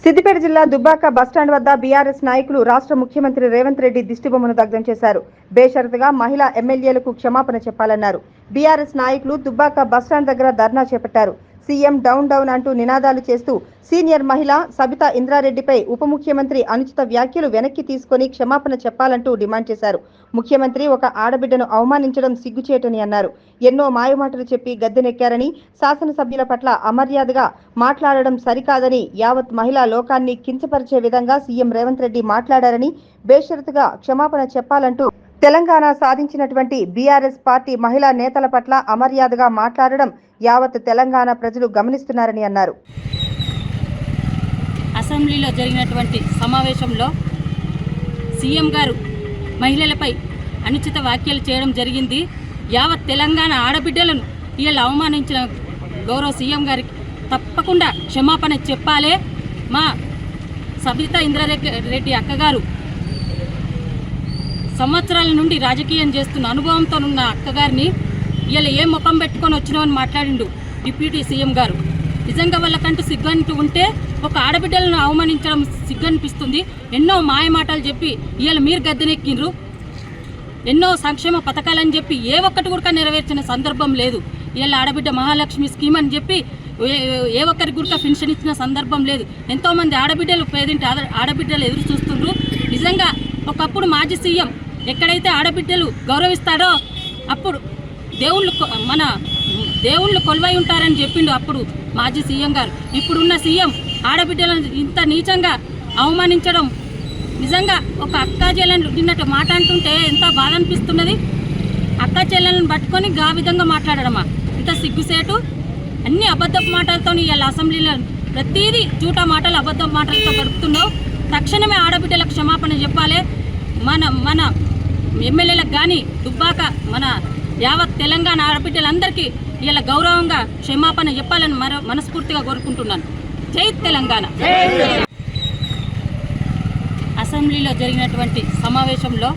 సిద్దిపేట జిల్లా దుబ్బాక బస్టాండ్ వద్ద బీఆర్ఎస్ నాయకులు రాష్ట్ర ముఖ్యమంత్రి రేవంత్ రెడ్డి దిష్టిబొమ్మను దగ్ధం చేశారు. బేషరతుగా మహిళా ఎమ్మెల్యేలకు క్షమాపణ చెప్పాలన్నారు. బీఆర్ఎస్ నాయకులు దుబ్బాక బస్టాండ్ దగ్గర ధర్నా చేపట్టారు. సీఎం డౌన్ డౌన్ అంటూ నినాదాలు చేస్తూ సీనియర్ మహిళ సబితా ఇంద్రారెడ్డిపై ఉప ముఖ్యమంత్రి అనుచిత వ్యాఖ్యలు వెనక్కి తీసుకొని క్షమాపణ చెప్పాలంటూ డిమాండ్ చేశారు. ముఖ్యమంత్రి ఒక ఆడబిడ్డను అవమానించడం సిగ్గుచేటని అన్నారు. ఎన్నో మాయమాటలు చెప్పి గద్దెనెక్కారని, శాసనసభ్యుల పట్ల అమర్యాదగా మాట్లాడడం సరికాదని, యావత్ మహిళా లోకాన్ని కించపరిచే విధంగా సీఎం రేవంత్ రెడ్డి మాట్లాడారని, బేషరతుగా క్షమాపణ చెప్పాలంటూ తెలంగాణ సాధించినటువంటి బీఆర్ఎస్ పార్టీ మహిళా నేతల పట్ల అమర్యాదగా మాట్లాడడం యావత్ తెలంగాణ ప్రజలు గమనిస్తున్నారని అన్నారు. అసెంబ్లీలో జరిగినటువంటి సమావేశంలో సీఎం గారు మహిళలపై అనుచిత వ్యాఖ్యలు చేయడం జరిగింది. యావత్ తెలంగాణ ఆడబిడ్డలను ఇలా అవమానించిన గౌరవ సీఎం గారికి తప్పకుండా క్షమాపణ చెప్పాలి. మా సబితా ఇంద్రారెడ్డి అక్కగారు సంవత్సరాల నుండి రాజకీయం చేస్తున్న అనుభవంతో ఉన్న అక్కగారిని ఇలా ఏ ముఖం పెట్టుకొని వచ్చినామని మాట్లాడిండు డిప్యూటీ సీఎం గారు. నిజంగా వాళ్ళకంటూ సిగ్గంటూ ఉంటే ఒక ఆడబిడ్డలను అవమానించడం సిగ్గనిపిస్తుంది. ఎన్నో మాయమాటలు చెప్పి ఇవాళ మీరు గద్దెనెక్కిండ్రు. ఎన్నో సంక్షేమ పథకాలని చెప్పి ఏ ఒక్కటి కూడా నెరవేర్చిన సందర్భం లేదు. ఇవాళ ఆడబిడ్డ మహాలక్ష్మి స్కీమ్ అని చెప్పి ఏ ఒక్కరికి కూడా పెన్షన్ ఇచ్చిన సందర్భం లేదు. ఎంతోమంది ఆడబిడ్డలు పేదింటి ఆడబిడ్డలు ఎదురు చూస్తుండ్రు. నిజంగా ఒకప్పుడు మాజీ సీఎం ఎక్కడైతే ఆడబిడ్డలు గౌరవిస్తాడో అప్పుడు దేవుళ్ళు కొలువై ఉంటారని చెప్పిండు అప్పుడు మాజీ సీఎం గారు. ఇప్పుడున్న సీఎం ఆడబిడ్డలను ఇంత నీచంగా అవమానించడం నిజంగా ఒక అక్కా చెల్లెలను నిన్నట్టు మాట అంటుంటే ఎంత బాధ అనిపిస్తున్నది. అక్కా చెల్లెలను పట్టుకొని గా విధంగా మాట్లాడడమా ఇంత సిగ్గుసేటు. అన్ని అబద్ధపు మాటలతో ఇవాళ అసెంబ్లీలో ప్రతిదీ జూటా మాటలు అబద్ధపు మాటలతో గడుపుతున్నావు. తక్షణమే ఆడబిడ్డలకు క్షమాపణ చెప్పాలి. మన ఎమ్మెల్యేలకు కానీ దుబ్బాక మన యావత్ తెలంగాణ ఆడబిడ్డలందరికీ ఇలా గౌరవంగా క్షమాపణ చెప్పాలని మనస్ఫూర్తిగా కోరుకుంటున్నాను. జై తెలంగాణ. అసెంబ్లీలో జరిగినటువంటి సమావేశంలో